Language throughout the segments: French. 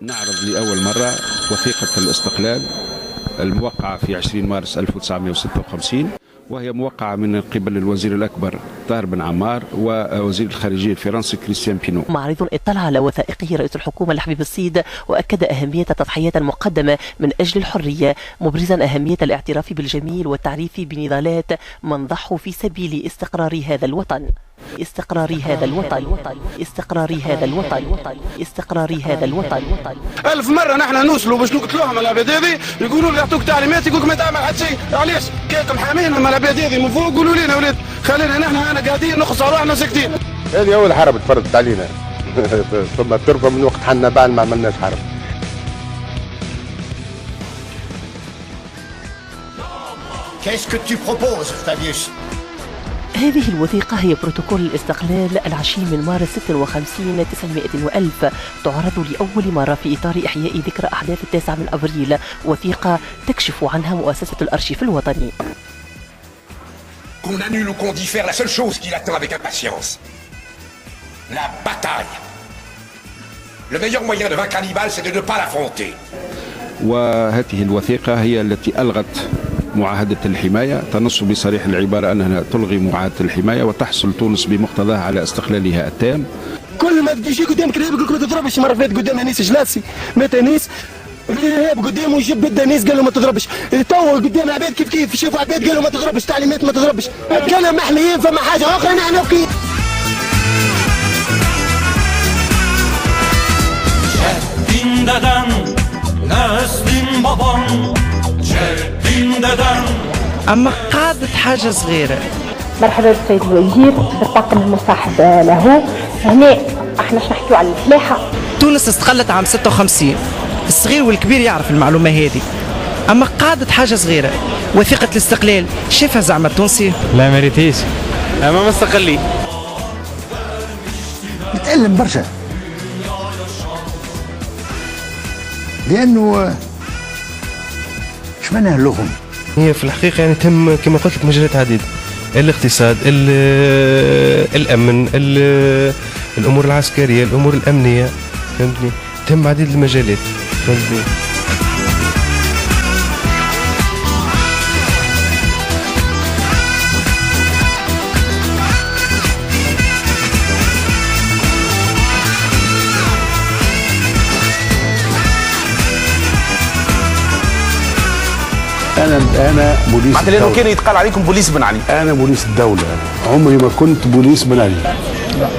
نعرض لأول مرة وثيقة الاستقلال الموقعة في 20 مارس 1956، وهي موقعة من قبل الوزير الأكبر طاهر بن عمار ووزير الخارجية الفرنسي كريستيان بينو. معرض اطلع على وثائقه رئيس الحكومة الحبيب السيد، وأكد أهمية التضحيات المقدمة من أجل الحرية، مبرزا أهمية الاعتراف بالجميل والتعريف بنضالات من ضحوا في سبيل استقرار هذا الوطن. استقرار هذا الوطن، استقرار هذا الوطن، استقرار هذا الوطن. 1000 مرة نحن نوصلوا باش نقتلوهم العباد هذي، يقولوا لي يعطوك تعليمات، يقولك ما تعمل حتى شيء، علاش؟ كيكم حامين من العباد هذي من فوق، قولوا لنا ولاد خلينا نحن انا قاعدين نقص على روحنا ساكتين. هذه أول حرب تفرضت علينا. ثم ترفع من وقت حنا بعد ما عملناش حرب. Qu'est-ce que tu proposes, Fabius? هذه الوثيقة هي بروتوكول الاستقلال 20 من مارس 56 900 وألف، تعرض لأول مرة في إطار إحياء ذكرى أحداث 9 من أبريل، وثيقة تكشف عنها مؤسسة الأرشيف الوطني. Qu'on annule ou qu'on diffère, la seule chose qu'il attend avec impatience, la bataille. Le meilleur moyen de vaincre Hannibal, c'est de ne pas l'affronter. وهذه الوثيقة هي التي ألغت معاهدة الحماية، تنص بصريح العبارة أنها تلغي معاهدة الحماية وتحصل تونس بمقتضاها على استقلالها التام. كل ما تجي قدامك الإرهاب يقول لك ما تضربش. مرة فاتت قدام أنيس جلاسي مات أنيس، الإرهاب قدامه يجيب بدا أنيس قال له ما تضربش، تو قدام عباد كيف شافوا عباد قالوا ما تضربش، تعليمات ما تضربش، كلام محليين فما حاجة أخرى نحن وكيل. Ceddin deden, neslin babam, ceddin deden. أما قادت حاجة صغيرة. مرحبا بالسيد الوزير بالطاقم المصاحب له. هنا احنا نحكيو على الفلاحة. تونس استقلت عام 56، الصغير والكبير يعرف المعلومة هذه. أما قادت حاجة صغيرة، وثيقة الاستقلال شافها زعما التونسي؟ لا ما ريتيش، أما ما استقلي. نتألم برشا لأنه ايش معناها اللغم؟ هي في الحقيقة يعني تم كما قلت لك مجالات عديدة، الاقتصاد، الأمن، الأمور العسكرية، الأمور الأمنية، فهمتني؟ تم عديد المجالات، فهمتني؟ أنا بوليس معناتها لأنه كان يتقال عليكم بوليس بن علي. أنا بوليس الدولة، عمري ما كنت بوليس بن علي. لا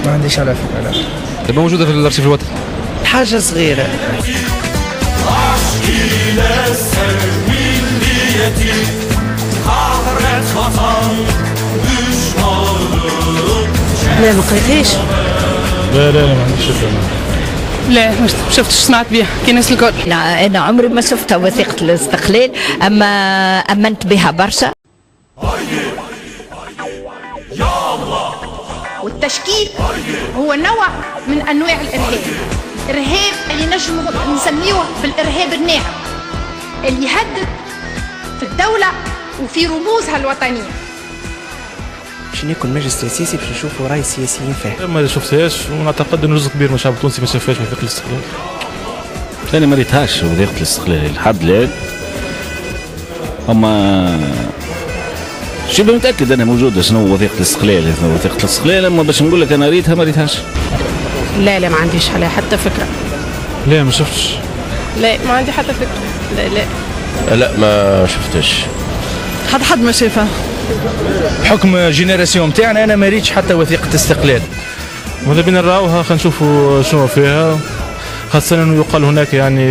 ما عنديش على فكرة. لا تبقى موجودة في الأرشيف الوطني. حاجة صغيرة. لا ما قريتهاش. لا ما عنديش فكرة. لا ما شفتش، سمعت بها كي ناس الكل. لا أنا عمري ما شفتها وثيقة الاستقلال، أما أمنت بها برشا. والتشكيك هو نوع من أنواع الإرهاب، الإرهاب اللي نجم نسميوه بالإرهاب الناعم اللي يهدد في الدولة وفي رموزها الوطنية. باش يكون مجلس تأسيسي باش نشوفوا رأي سياسيين فيه. ما شفتهاش، ونعتقد انه جزء كبير من الشعب التونسي ما شافهاش وثيقة الاستقلال. أنا ما ريتهاش وثيقة الاستقلال لحد الآن، أما شبه متأكد أنها موجودة شنو وثيقة الاستقلال، وثيقة الاستقلال، أما باش نقول لك أنا ريتها ما ريتهاش. لا ما عنديش عليها حتى فكرة. لا ما شفتش. لا ما عندي حتى فكرة. لا ما شفتش. حد ما شافها. بحكم جينيراسيون نتاعنا انا ما ريتش حتى وثيقه استقلال. ماذا بينا نراوها، خلينا نشوفوا شنو فيها، خاصة انه يقال هناك يعني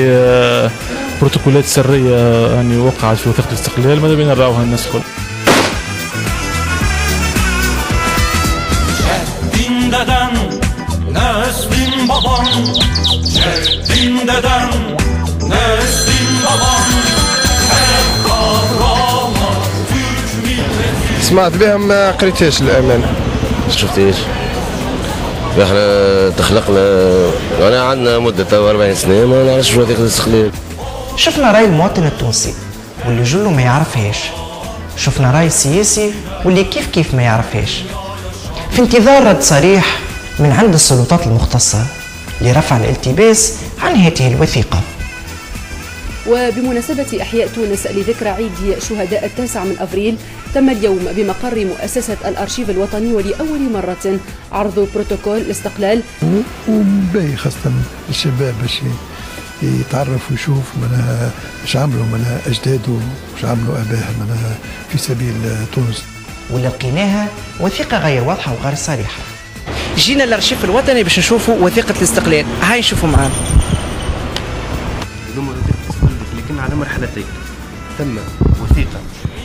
بروتوكولات سرية يعني وقعت في وثيقة الاستقلال، ماذا بينا نراوها الناس الكل. Ceddin deden, neslin babam, ceddin deden, neslin babam, hep kahraman Türk milleti. سمعت بها ما قريتهاش للأمانة. شفتيش؟ احنا تخلقنا، أنا عندنا مدة 40 سنة ما نعرفش وثيقة الاستقلال. شفنا رأي المواطن التونسي واللي جله ما يعرفهاش، شفنا رأي السياسي واللي كيف ما يعرفهاش. في انتظار رد صريح من عند السلطات المختصة لرفع الالتباس عن هذه الوثيقة. وبمناسبة إحياء تونس لذكرى عيد شهداء 9 أفريل تم اليوم بمقر مؤسسة الأرشيف الوطني ولأول مرة عرض بروتوكول الاستقلال. وباهي خاصة الشباب باش يتعرف ويشوف منها اش عملوا منها أجداده واش عملوا أباه منها في سبيل تونس. ولقيناها وثيقة غير واضحة وغير صريحة. جينا الأرشيف الوطني باش نشوفوا وثيقة الاستقلال، هاي نشوفوا معانا. لكن على مرحلتين، ثم وثيقة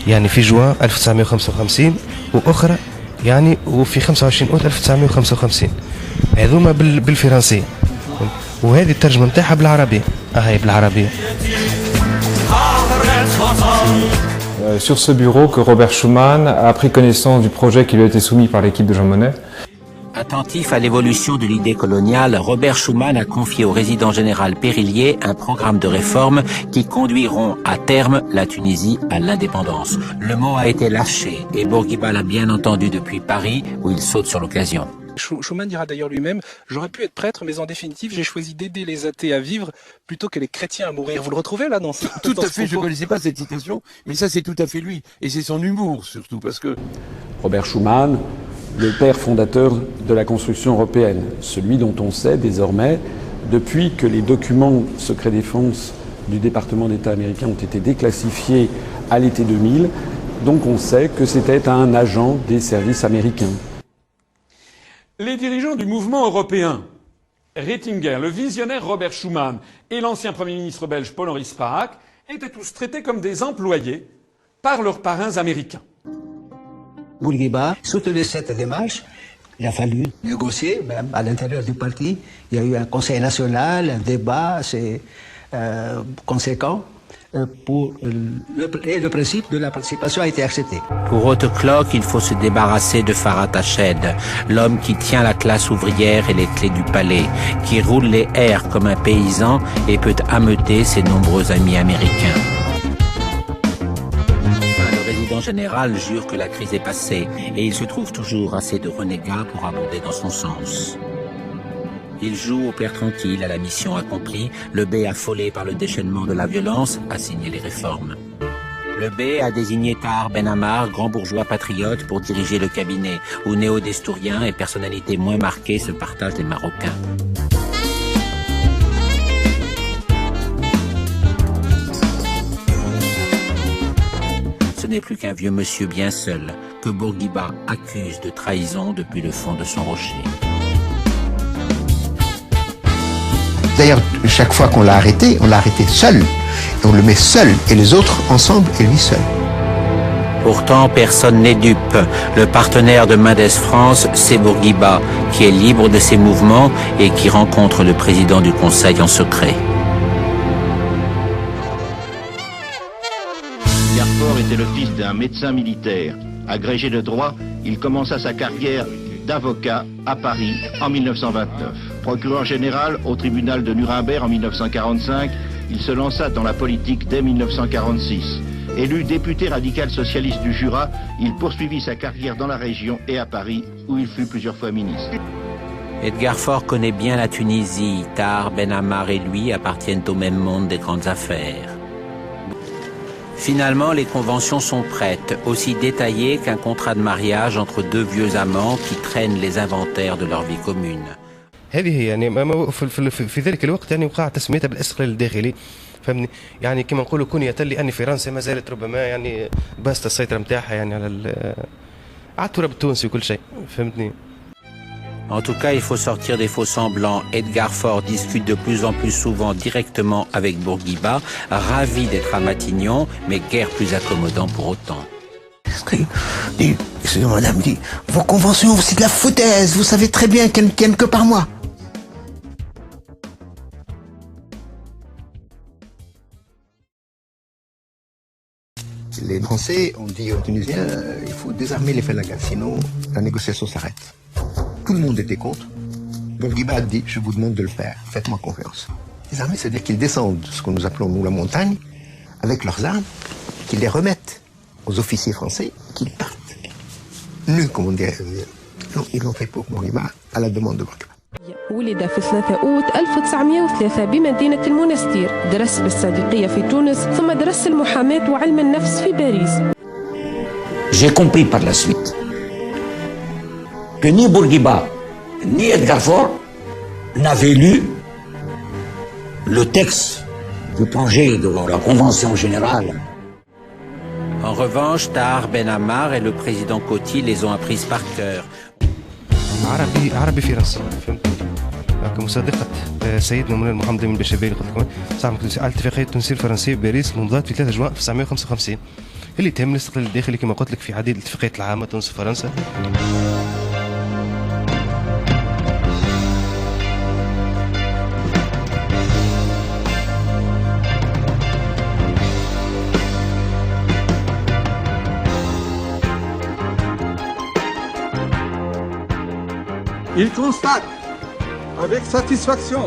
يعني في جوان 1955 وأخرى يعني وفي 25 أوت 1955 هذوما بالفرنسية وهذه الترجمة نتاعها بالعربية. هاي بالعربية. Sur ce bureau que Robert Schuman a pris connaissance du projet qui lui a été soumis par l'équipe de Jean Monnet. Attentif à l'évolution de l'idée coloniale, Robert Schuman a confié au résident général Périllier un programme de réformes qui conduiront à terme la Tunisie à l'indépendance. Le mot a été lâché et Bourguiba l'a bien entendu depuis Paris où il saute sur l'occasion. Schuman dira d'ailleurs lui-même « J'aurais pu être prêtre, mais en définitive, j'ai choisi d'aider les athées à vivre plutôt que les chrétiens à mourir. » Vous le retrouvez là dans ce Tout à fait, je ne connaissais pas cette citation, mais ça c'est tout à fait lui. Et c'est son humour surtout, parce que... Robert Schuman, le père fondateur de la construction européenne, celui dont on sait désormais, depuis que les documents secret défense du département d'État américain ont été déclassifiés à l'été 2000, donc on sait que c'était un agent des services américains. Les dirigeants du mouvement européen, Ratzinger, le visionnaire Robert Schuman et l'ancien Premier ministre belge Paul-Henri Spaak étaient tous traités comme des employés par leurs parrains américains. Bourguiba soutenait cette démarche. Il a fallu négocier, même à l'intérieur du parti. Il y a eu un conseil national, un débat assez conséquent. Et le principe de la participation a été accepté. Pour Haute-Cloque, il faut se débarrasser de Farhat Hached, l'homme qui tient la classe ouvrière et les clés du palais, qui roule les airs comme un paysan et peut ameuter ses nombreux amis américains. Le résident général jure que la crise est passée et il se trouve toujours assez de renégats pour abonder dans son sens. Il joue au père tranquille à la mission accomplie. Le B, affolé par le déchaînement de la violence, a signé les réformes. Le B a désigné Tahar Ben Ammar, grand bourgeois patriote, pour diriger le cabinet, où néo-destouriens et personnalités moins marquées se partagent les Marocains. Ce n'est plus qu'un vieux monsieur bien seul que Bourguiba accuse de trahison depuis le fond de son rocher. D'ailleurs, chaque fois qu'on l'a arrêté seul. Et on le met seul, et les autres ensemble, et lui seul. Pourtant, personne n'est dupe. Le partenaire de Mendes France, c'est Bourguiba, qui est libre de ses mouvements et qui rencontre le président du Conseil en secret. Garfort était le fils d'un médecin militaire. Agrégé de droit, il commença sa carrière d'avocat à Paris en 1929. Procureur général au tribunal de Nuremberg en 1945, il se lança dans la politique dès 1946. Élu député radical socialiste du Jura, il poursuivit sa carrière dans la région et à Paris, où il fut plusieurs fois ministre. Edgar Faure connaît bien la Tunisie. Tahar Ben Ammar et lui appartiennent au même monde des grandes affaires. Finalement, les conventions sont prêtes, aussi détaillées qu'un contrat de mariage entre deux vieux amants qui traînent les inventaires de leur vie commune. هذه يعني في ذلك الوقت يعني وقع تسميتها بالاستقلال الداخلي فهمني يعني كما نقولوا كنية لأن فرنسا ما زالت ربما يعني باسطة السيطرة نتاعها يعني على التراب التونسي وكل شيء فهمتني. En tout cas, il faut sortir des faux semblants. Edgar Faure discute de plus en plus souvent directement avec Bourguiba, ravi d'être à Matignon, mais guère plus accommodant pour autant. Excusez-moi, madame, dit, vos conventions, c'est de la foutaise, vous savez très bien qu'elles ne tiennent que par mois. Les Français ont dit aux Tunisiens, il faut désarmer les Falagas, sinon la négociation s'arrête. Tout le monde était contre. Bourguiba a dit, je vous demande de le faire, faites-moi confiance. Désarmer, c'est-à-dire qu'ils descendent, ce que nous appelons nous la montagne, avec leurs armes, qu'ils les remettent aux officiers français, qu'ils partent. Nus, comme on dirait. Non, ils l'ont fait pour Bourguiba, à la demande de Bourguiba. ولد في 3 أوت 1903 بمدينة المنستير. درس بالصديقية في تونس ثم درس المحاماة وعلم النفس في باريس. J'ai compris par la suite que ni Bourguiba ni Edgar Faure n'avaient lu le texte du projet de la Convention générale. En revanche, Tahar Ben Ammar et le président Coty les ont apprises par cœur. عربي فرنسي فهمت كمصادقة سيدنا مولانا محمد بن بشبيري قلت لكم صاحب الاتفاقية التونسية الفرنسية بباريس الممضاة في 3 جوان 1955 اللي تهم الاستقلال الداخلي كما قلت لك في عديد الاتفاقيات العامة تونس وفرنسا. Il constate avec satisfaction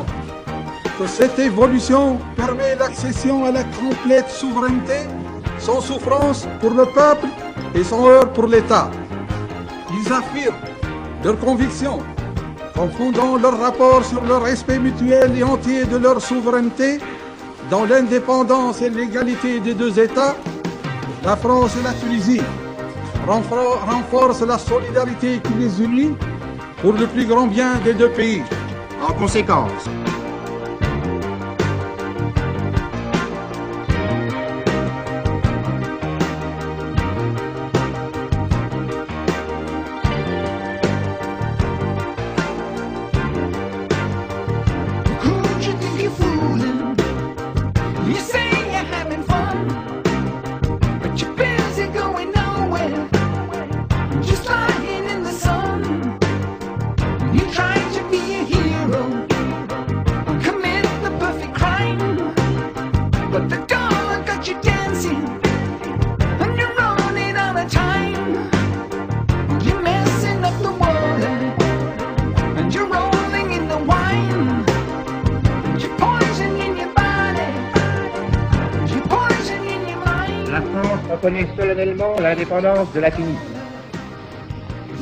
que cette évolution permet l'accession à la complète souveraineté sans souffrance pour le peuple et sans heurts pour l'État. Ils affirment leur conviction qu'en fondant leur rapport sur le respect mutuel et entier de leur souveraineté, dans l'indépendance et l'égalité des 2 États, la France et la Tunisie renforcent la solidarité qui les unit pour le plus grand bien des 2 pays. En conséquence, reconnaît solennellement l'indépendance de la Tunisie.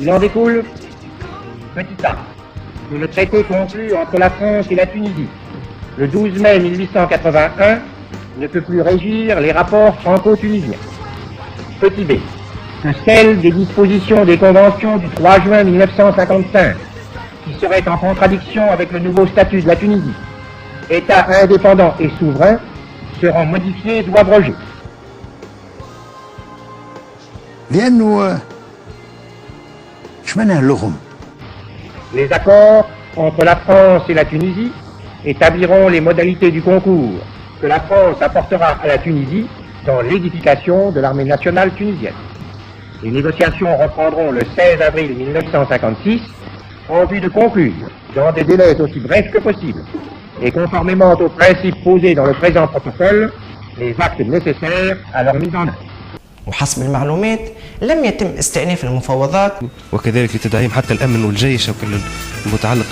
Il en découle, petit a, que le traité conclu entre la France et la Tunisie le 12 mai 1881 ne peut plus régir les rapports franco-tunisiens. Petit b, que celles des dispositions des conventions du 3 juin 1955, qui seraient en contradiction avec le nouveau statut de la Tunisie, État indépendant et souverain, seront modifiées ou abrogées. Les accords entre la France et la Tunisie établiront les modalités du concours que la France apportera à la Tunisie dans l'édification de l'armée nationale tunisienne. Les négociations reprendront le 16 avril 1956 en vue de conclure dans des délais aussi brefs que possible et conformément aux principes posés dans le présent protocole les actes nécessaires à leur mise en œuvre. وحسب المعلومات لم يتم استئناف المفاوضات وكذلك لتدعيم حتى الامن والجيش المتعلق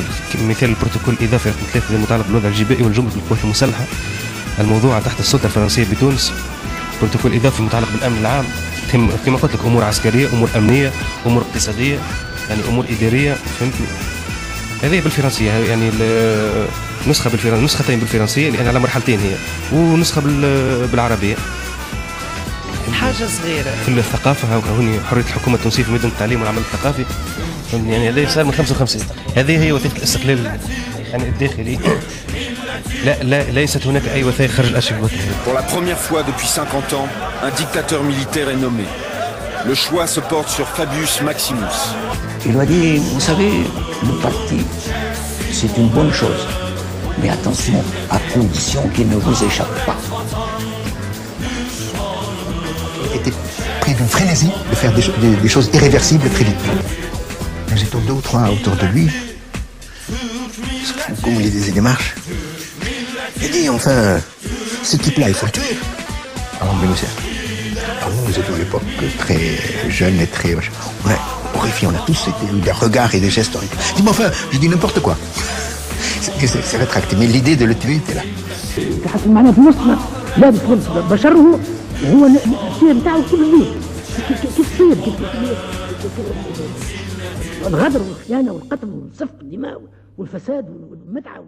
مثال البروتوكول الاضافي رقم 3 المتعلق بالوضع الجبائي والجمله بالقوات المسلحه الموضوعه تحت السلطه الفرنسيه بتونس. بروتوكول اضافي متعلق بالامن العام تهم كما قلت لك امور عسكريه امور امنيه امور اقتصاديه يعني امور اداريه فهمتني. هذه بالفرنسيه يعني نسخه بالفرنسيه نسختين بالفرنسيه لان على مرحلتين هي ونسخه بالعربيه. حاجة صغيرة في الثقافة هوني حرية الحكومة التونسية في ميدان التعليم والعمل الثقافي يعني هذا صار من 55. هذه هي وثيقة الاستقلال يعني الداخلي. لا ليست هناك أي وثائق خارج الأرشيف الوطني. Pour la première fois depuis 50 ans, un dictateur militaire est nommé. Le choix se porte sur Fabius Maximus. Il lui a dit, vous savez, le parti, c'est une bonne chose. Mais attention, à condition qu'il ne vous échappe pas. Était pris d'une frénésie de faire des choses irréversibles très vite. Nous étions 2 ou 3 autour de lui, comme il disait des marches. Il dit enfin, ce type-là, il faut le tuer. Alors nous étions à l'époque très jeunes et très horrifiés. On a tous eu des regards et des gestes horribles. Il dit mais enfin, je dis n'importe quoi. C'est rétracté, mais l'idée de le tuer était là. هو الشيء بتاعه كله ليه كيف تصير الغدر والخيانه والقتل وسفك الدماء والفساد والمتعه